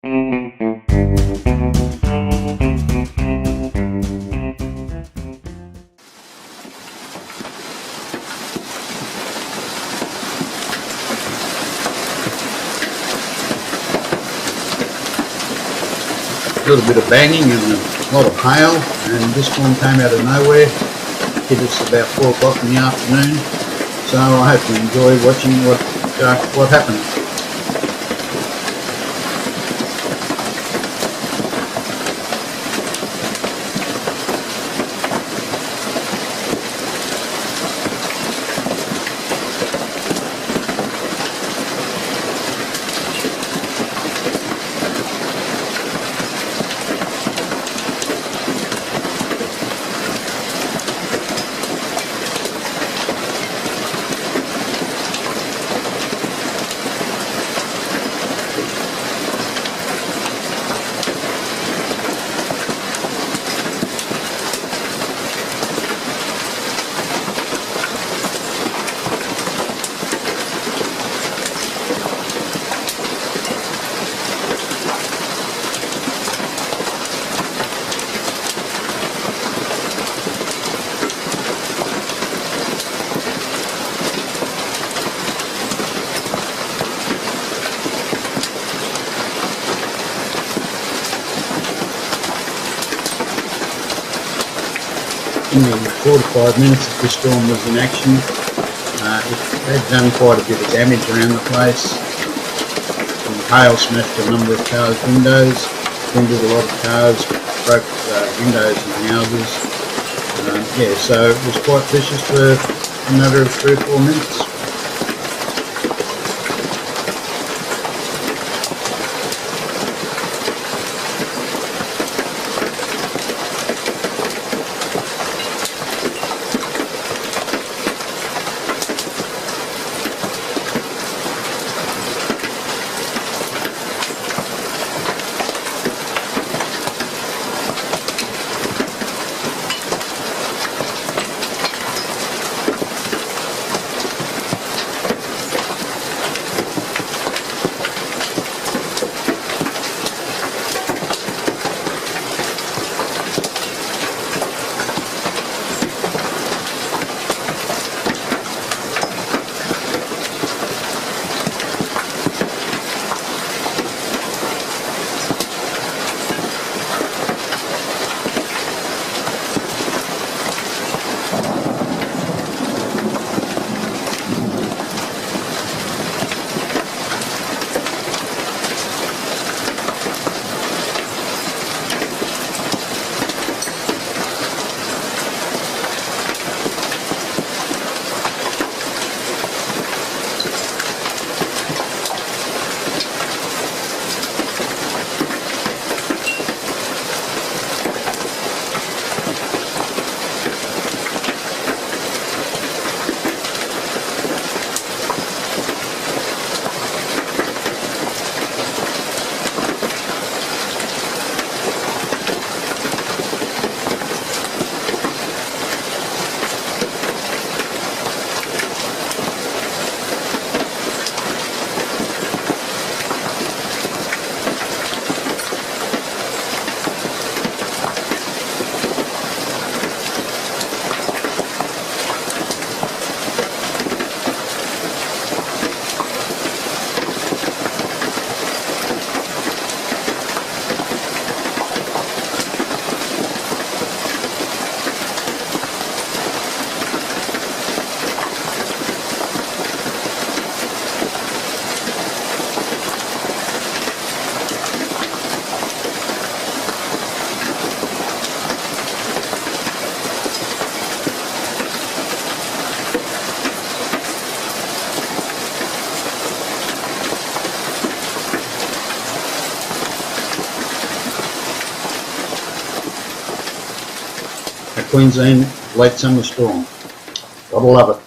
A little bit of banging and a lot of hail, and this one came out of nowhere, hit us about 4 o'clock in the afternoon, so I hope you enjoy watching what happened. In the 4 to 5 minutes that this storm was in action, it had done quite a bit of damage around the place. The hail smashed a number of cars' windows, winded a lot of cars, broke windows in houses. Yeah, so it was quite vicious for a matter of 3 or 4 minutes. A Queensland late summer storm. Gotta love it.